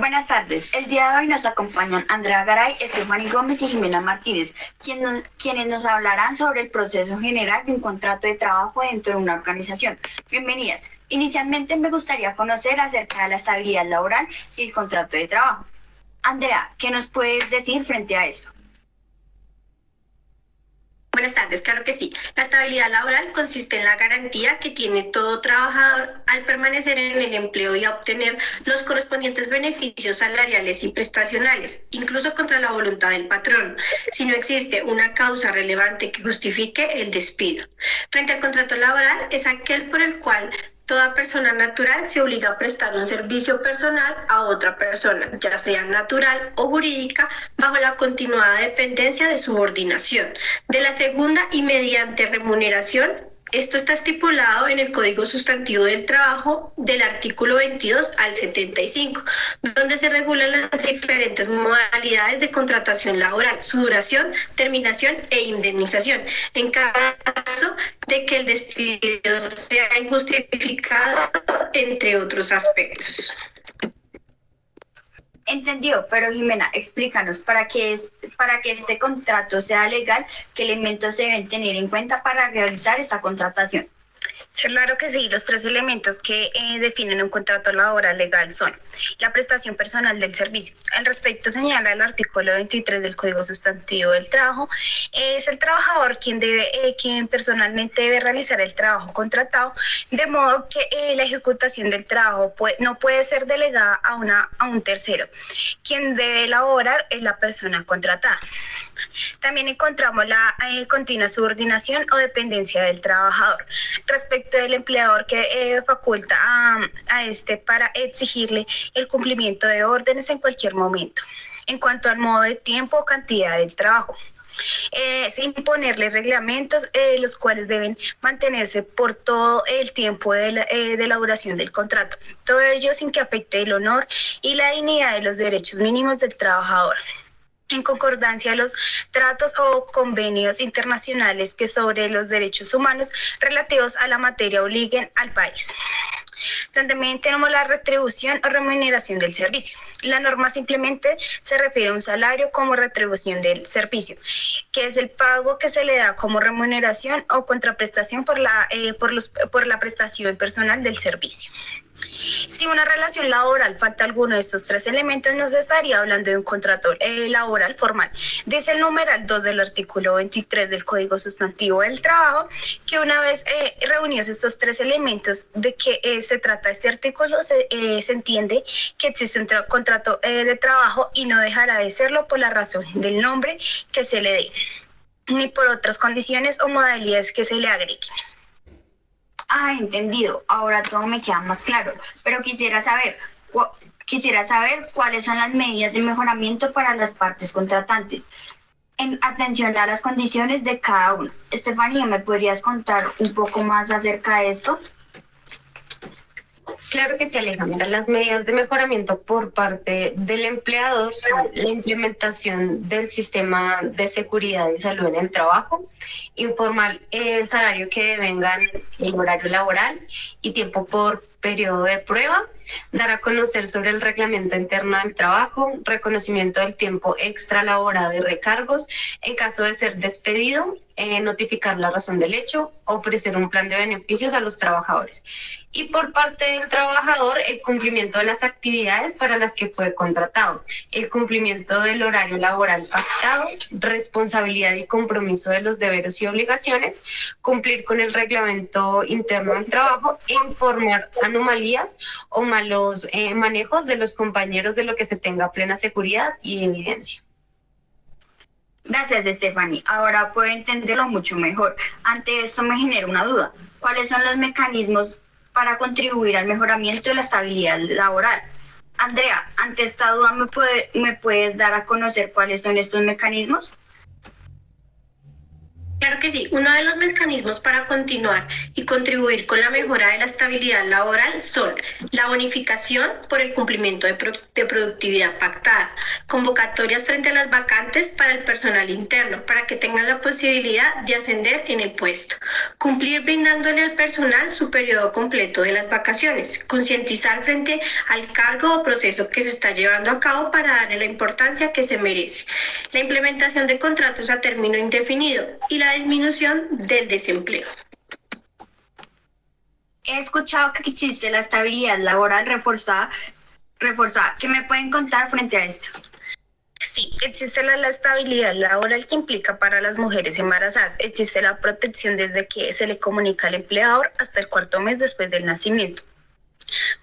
Buenas tardes. El día de hoy nos acompañan Andrea Garay, Estefany Gómez y Jimena Martínez, quienes nos hablarán sobre el proceso general de un contrato de trabajo dentro de una organización. Bienvenidas. Inicialmente me gustaría conocer acerca de la estabilidad laboral y el contrato de trabajo. Andrea, ¿qué nos puedes decir frente a esto? Buenas tardes, claro que sí. La estabilidad laboral consiste en la garantía que tiene todo trabajador al permanecer en el empleo y a obtener los correspondientes beneficios salariales y prestacionales, incluso contra la voluntad del patrón, si no existe una causa relevante que justifique el despido. Frente al contrato laboral es aquel por el cual toda persona natural se obliga a prestar un servicio personal a otra persona, ya sea natural o jurídica, bajo la continuada dependencia de subordinación. De la segunda y mediante remuneración, esto está estipulado en el Código Sustantivo del Trabajo del artículo 22 al 75, donde se regulan las diferentes modalidades de contratación laboral, su duración, terminación e indemnización, en caso de que el despido sea injustificado, entre otros aspectos. Entendido, pero Jimena, explícanos, para que este contrato sea legal, ¿qué elementos se deben tener en cuenta para realizar esta contratación? Claro que sí, los tres elementos que definen un contrato laboral legal son la prestación personal del servicio. Al respecto señala el artículo 23 del Código Sustantivo del Trabajo, es el trabajador quien personalmente debe realizar el trabajo contratado, de modo que la ejecutación del trabajo no puede ser delegada a un tercero. Quien debe elaborar es la persona contratada. También encontramos la continua subordinación o dependencia del trabajador respecto del empleador que faculta a este para exigirle el cumplimiento de órdenes en cualquier momento. En cuanto al modo de tiempo o cantidad del trabajo, es imponerle reglamentos los cuales deben mantenerse por todo el tiempo de la duración del contrato. Todo ello sin que afecte el honor y la dignidad de los derechos mínimos del trabajador, en concordancia a los tratos o convenios internacionales que sobre los derechos humanos relativos a la materia obliguen al país. También tenemos la retribución o remuneración del servicio. La norma simplemente se refiere a un salario como retribución del servicio, que es el pago que se le da como remuneración o contraprestación por la prestación personal del servicio. Si una relación laboral falta alguno de estos tres elementos, no se estaría hablando de un contrato laboral formal. Dice el numeral 2 del artículo 23 del Código Sustantivo del Trabajo que una vez reunidos estos tres elementos de que se trata este artículo, se entiende que existe un contrato de trabajo y no dejará de serlo por la razón del nombre que se le dé, ni por otras condiciones o modalidades que se le agreguen. Entendido. Ahora todo me queda más claro, pero quisiera saber cuáles son las medidas de mejoramiento para las partes contratantes, en atención a las condiciones de cada uno. Estefanía, ¿me podrías contar un poco más acerca de esto? Claro que sí, Alejandra. Las medidas de mejoramiento por parte del empleador son la implementación del sistema de seguridad y salud en el trabajo, informar el salario que devengan, el horario laboral y tiempo por periodo de prueba, dar a conocer sobre el reglamento interno del trabajo, reconocimiento del tiempo extra laborado y recargos, en caso de ser despedido, notificar la razón del hecho, ofrecer un plan de beneficios a los trabajadores. Y por parte del trabajador, el cumplimiento de las actividades para las que fue contratado, el cumplimiento del horario laboral pactado, responsabilidad y compromiso de los deberes y obligaciones, cumplir con el reglamento interno del trabajo, informar anomalías o malos manejos de los compañeros, de lo que se tenga plena seguridad y evidencia. Gracias, Estefanía. Ahora puedo entenderlo mucho mejor. Ante esto me genera una duda. ¿Cuáles son los mecanismos para contribuir al mejoramiento de la estabilidad laboral? Andrea, ante esta duda, ¿me puedes dar a conocer cuáles son estos mecanismos? Claro que sí, uno de los mecanismos para continuar y contribuir con la mejora de la estabilidad laboral son la bonificación por el cumplimiento de productividad pactada, convocatorias frente a las vacantes para el personal interno, para que tengan la posibilidad de ascender en el puesto, cumplir brindándole al personal su periodo completo de las vacaciones, concientizar frente al cargo o proceso que se está llevando a cabo para darle la importancia que se merece, la implementación de contratos a término indefinido y la disminución del desempleo. He escuchado que existe la estabilidad laboral reforzada. ¿Qué me pueden contar frente a esto? Sí, existe la estabilidad laboral que implica para las mujeres embarazadas. Existe la protección desde que se le comunica al empleador hasta el cuarto mes después del nacimiento.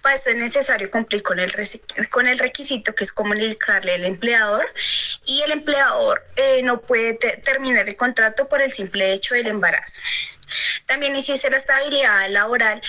Para esto es necesario cumplir con el requisito que es comunicarle al empleador, y el empleador no puede terminar el contrato por el simple hecho del embarazo. También existe la estabilidad laboral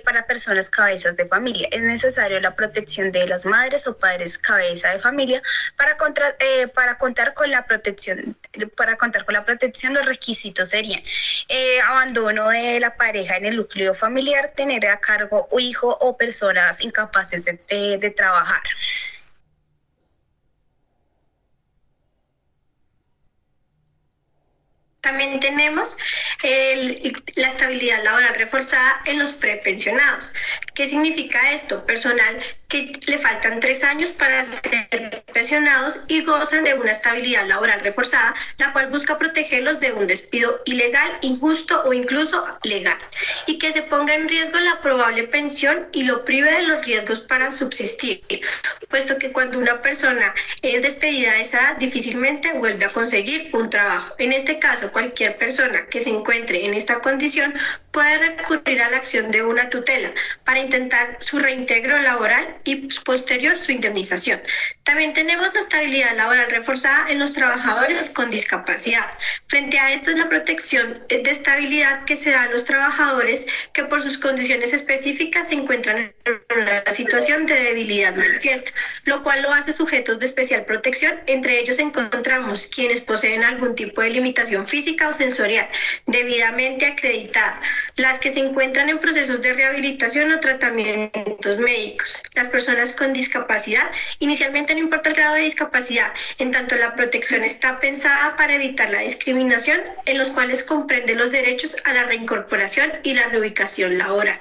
para personas cabezas de familia. Es necesario la protección de las madres o padres cabeza de familia para contar con la protección. Los requisitos serían abandono de la pareja en el núcleo familiar, tener a cargo un hijo o personas incapaces de trabajar. También tenemos la estabilidad laboral reforzada en los prepensionados. ¿Qué significa esto? Personal que le faltan 3 años para ser pensionados y gozan de una estabilidad laboral reforzada, la cual busca protegerlos de un despido ilegal, injusto o incluso legal, y que se ponga en riesgo la probable pensión y lo prive de los riesgos para subsistir, puesto que cuando una persona es despedida de esa edad, difícilmente vuelve a conseguir un trabajo. En este caso, cualquier persona que se encuentre en esta condición puede recurrir a la acción de una tutela para intentar su reintegro laboral y posterior su indemnización. También tenemos la estabilidad laboral reforzada en los trabajadores con discapacidad. Frente a esto es la protección de estabilidad que se da a los trabajadores que por sus condiciones específicas se encuentran en una situación de debilidad manifiesta, lo cual lo hace sujetos de especial protección. Entre ellos encontramos quienes poseen algún tipo de limitación física o sensorial debidamente acreditada, las que se encuentran en procesos de rehabilitación o tratamientos médicos, las personas con discapacidad. Inicialmente no importa el grado de discapacidad, en tanto la protección está pensada para evitar la discriminación, en los cuales comprende los derechos a la reincorporación y la reubicación laboral.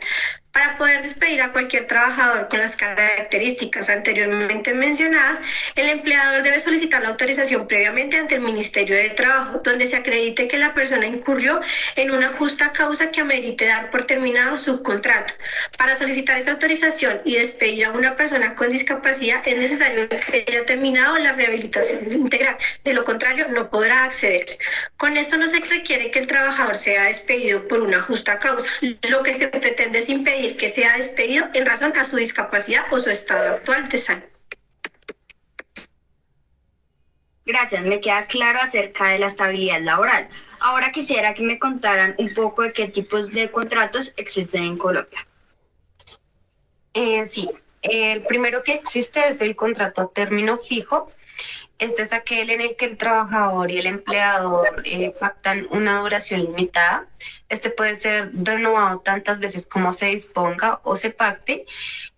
Para poder despedir a cualquier trabajador con las características anteriormente mencionadas, el empleador debe solicitar la autorización previamente ante el Ministerio de Trabajo, donde se acredite que la persona incurrió en una justa causa que amerite dar por terminado su contrato. Para solicitar esa autorización y despedir a una persona con discapacidad es necesario que haya terminado la rehabilitación integral, de lo contrario no podrá acceder. Con esto no se requiere que el trabajador sea despedido por una justa causa. Lo que se pretende es impedir que sea despedido en razón a su discapacidad o su estado actual de salud. Gracias, me queda claro acerca de la estabilidad laboral. Ahora quisiera que me contaran un poco de qué tipos de contratos existen en Colombia. Sí, el primero que existe es el contrato a término fijo. Este es aquel en el que el trabajador y el empleador pactan una duración limitada. Este puede ser renovado tantas veces como se disponga o se pacte.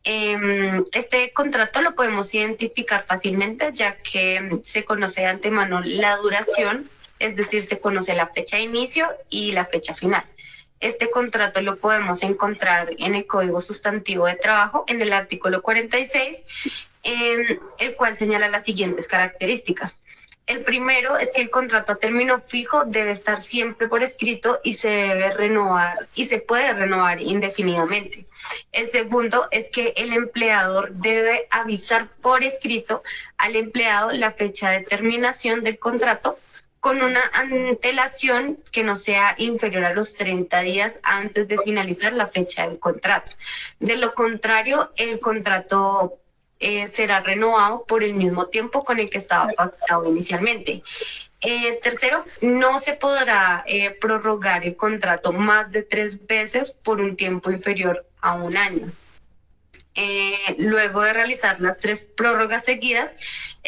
Este contrato lo podemos identificar fácilmente, ya que se conoce de antemano la duración, es decir, se conoce la fecha de inicio y la fecha final. Este contrato lo podemos encontrar en el Código Sustantivo de Trabajo, en el artículo 46, el cual señala las siguientes características. El primero es que el contrato a término fijo debe estar siempre por escrito y se debe renovar y se puede renovar indefinidamente. El segundo es que el empleador debe avisar por escrito al empleado la fecha de terminación del contrato con una antelación que no sea inferior a los 30 días antes de finalizar la fecha del contrato. De lo contrario, el contrato será renovado por el mismo tiempo con el que estaba pactado inicialmente. Tercero, no se podrá prorrogar el contrato más de 3 veces por un tiempo inferior a 1 año. Luego de realizar las 3 prórrogas seguidas,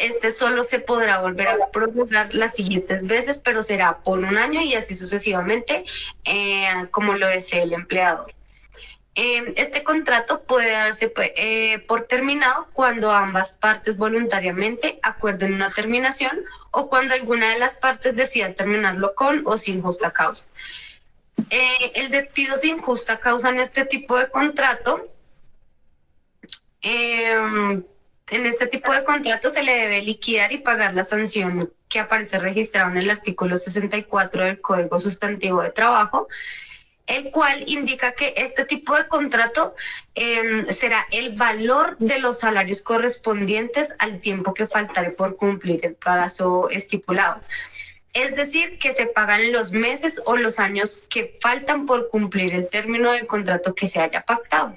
este solo se podrá volver a prorrogar las siguientes veces, pero será por un año y así sucesivamente, como lo desee el empleador. Este contrato puede darse por terminado cuando ambas partes voluntariamente acuerden una terminación o cuando alguna de las partes decida terminarlo con o sin justa causa. El despido sin justa causa en este tipo de contrato, se le debe liquidar y pagar la sanción que aparece registrada en el artículo 64 del Código Sustantivo de Trabajo, el cual indica que este tipo de contrato será el valor de los salarios correspondientes al tiempo que faltare por cumplir el plazo estipulado. Es decir, que se pagan los meses o los años que faltan por cumplir el término del contrato que se haya pactado.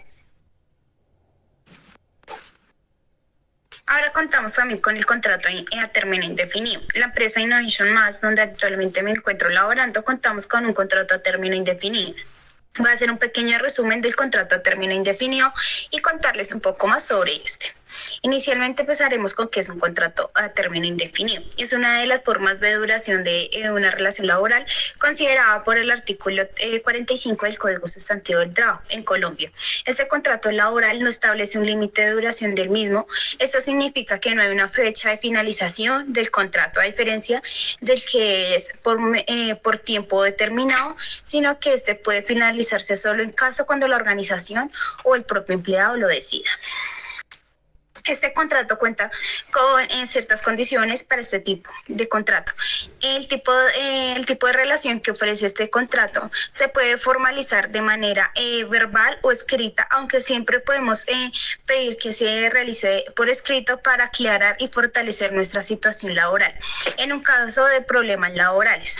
Ahora contamos también con el contrato a término indefinido. La empresa Innovation Mass, donde actualmente me encuentro laborando, contamos con un contrato a término indefinido. Voy a hacer un pequeño resumen del contrato a término indefinido y contarles un poco más sobre este. Inicialmente empezaremos con qué es un contrato a término indefinido. Es una de las formas de duración de una relación laboral considerada por el artículo 45 del Código Sustantivo del Trabajo en Colombia. Este contrato laboral no establece un límite de duración del mismo. Esto significa que no hay una fecha de finalización del contrato, a diferencia del que es por tiempo determinado, sino que este puede finalizarse solo en caso cuando la organización o el propio empleado lo decida. Este contrato cuenta con ciertas condiciones para este tipo de contrato. El tipo de relación que ofrece este contrato se puede formalizar de manera verbal o escrita, aunque siempre podemos pedir que se realice por escrito para aclarar y fortalecer nuestra situación laboral en un caso de problemas laborales.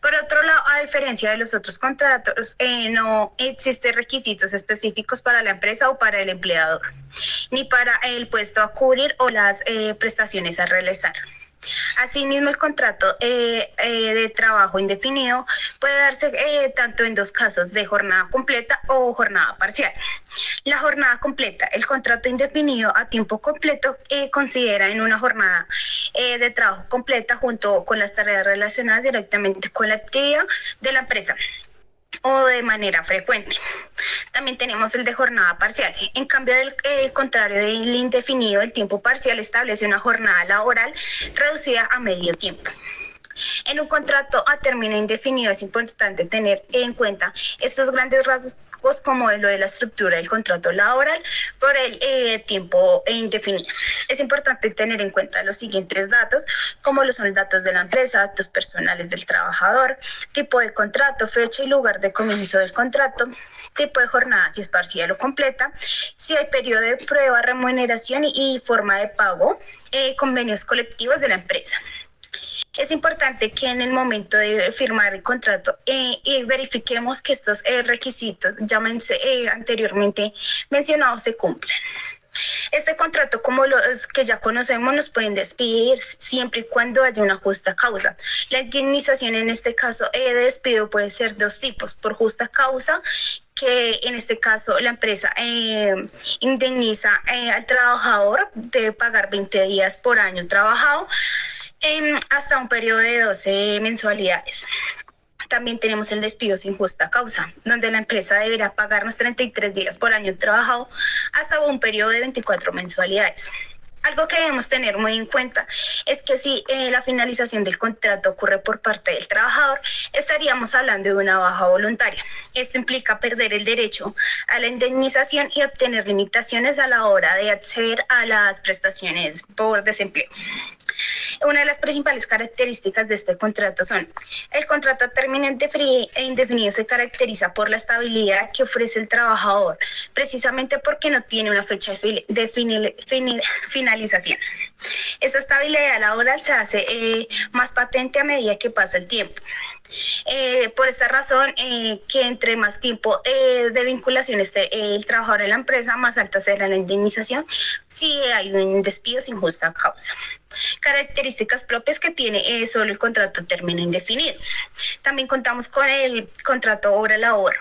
Por otro lado, a diferencia de los otros contratos, no existen requisitos específicos para la empresa o para el empleador, ni para el puesto a cubrir o las prestaciones a realizar. Asimismo, el contrato de trabajo indefinido puede darse tanto en dos casos, de jornada completa o jornada parcial. La jornada completa, el contrato indefinido a tiempo completo considera en una jornada de trabajo completa junto con las tareas relacionadas directamente con la actividad de la empresa o de manera frecuente. También tenemos el de jornada parcial. En cambio, el contrario del indefinido, el tiempo parcial establece una jornada laboral reducida a medio tiempo. En un contrato a término indefinido es importante tener en cuenta estos grandes rasgos como lo de la estructura del contrato laboral por el tiempo indefinido. Es importante tener en cuenta los siguientes datos, como lo son los datos de la empresa, datos personales del trabajador, tipo de contrato, fecha y lugar de comienzo del contrato, tipo de jornada, si es parcial o completa, si hay periodo de prueba, remuneración y forma de pago, convenios colectivos de la empresa. Es importante que en el momento de firmar el contrato verifiquemos que estos requisitos, llámense anteriormente mencionados, se cumplan. Este contrato, como los que ya conocemos, nos pueden despedir siempre y cuando haya una justa causa. La indemnización en este caso de despido puede ser dos tipos: por justa causa, que en este caso la empresa indemniza al trabajador, debe pagar 20 días por año trabajado, hasta un periodo de 12 mensualidades. También tenemos el despido sin justa causa, donde la empresa deberá pagarnos 33 días por año trabajado hasta un periodo de 24 mensualidades. Algo que debemos tener muy en cuenta es que si la finalización del contrato ocurre por parte del trabajador, estaríamos hablando de una baja voluntaria. Esto implica perder el derecho a la indemnización y obtener limitaciones a la hora de acceder a las prestaciones por desempleo. Una de las principales características de este contrato son: el contrato a término indefinido se caracteriza por la estabilidad que ofrece el trabajador, precisamente porque no tiene una fecha de finalización. Esta estabilidad laboral se hace más patente a medida que pasa el tiempo. Por esta razón, que entre más tiempo de vinculación esté el trabajador en la empresa, más alta será la indemnización si hay un despido sin justa causa. Características propias que tiene solo el contrato a término indefinido. También contamos con el contrato obra-labor.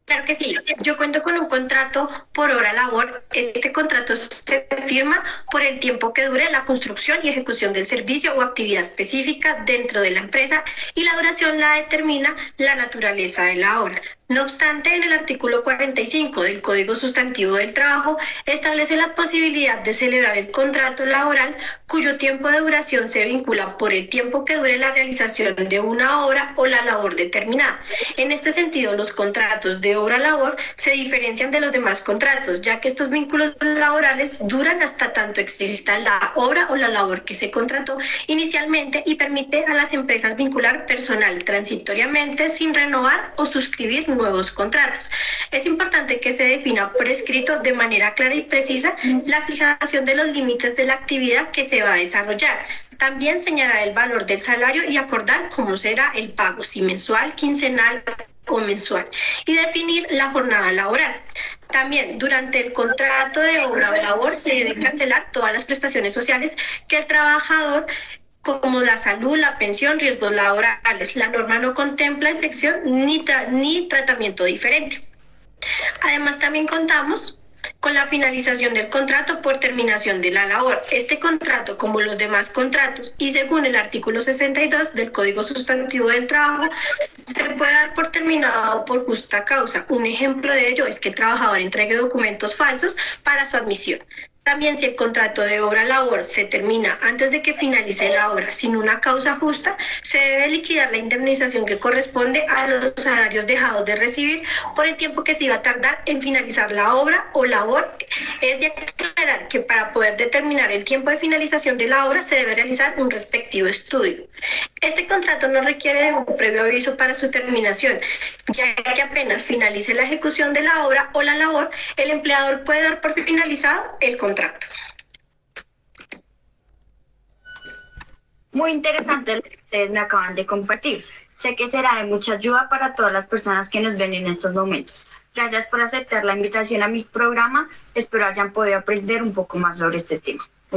Claro que sí, yo cuento con un contrato por hora labor. Este contrato se firma por el tiempo que dure la construcción y ejecución del servicio o actividad específica dentro de la empresa y la duración la determina la naturaleza de la hora. No obstante, en el artículo 45 del Código Sustantivo del Trabajo establece la posibilidad de celebrar el contrato laboral cuyo tiempo de duración se vincula por el tiempo que dure la realización de una obra o la labor determinada. En este sentido, los contratos de obra-labor se diferencian de los demás contratos, ya que estos vínculos laborales duran hasta tanto exista la obra o la labor que se contrató inicialmente y permite a las empresas vincular personal transitoriamente sin renovar o suscribir nuevos contratos. Es importante que se defina por escrito de manera clara y precisa la fijación de los límites de la actividad que se va a desarrollar. También señalar el valor del salario y acordar cómo será el pago, si mensual, quincenal o mensual, y definir la jornada laboral. También durante el contrato de obra o labor se debe cancelar todas las prestaciones sociales que el trabajador, como la salud, la pensión, riesgos laborales. La norma no contempla excepción ni tratamiento diferente. Además, también contamos con la finalización del contrato por terminación de la labor. Este contrato, como los demás contratos, y según el artículo 62 del Código Sustantivo del Trabajo, se puede dar por terminado por justa causa. Un ejemplo de ello es que el trabajador entregue documentos falsos para su admisión. También, si el contrato de obra-labor se termina antes de que finalice la obra sin una causa justa, se debe liquidar la indemnización que corresponde a los salarios dejados de recibir por el tiempo que se iba a tardar en finalizar la obra o labor. Es de aclarar que para poder determinar el tiempo de finalización de la obra se debe realizar un respectivo estudio. Este contrato no requiere de un previo aviso para su terminación, ya que apenas finalice la ejecución de la obra o la labor, el empleador puede dar por finalizado el contrato. Muy interesante lo que ustedes me acaban de compartir. Sé que será de mucha ayuda para todas las personas que nos ven en estos momentos. Gracias por aceptar la invitación a mi programa. Espero hayan podido aprender un poco más sobre este tema.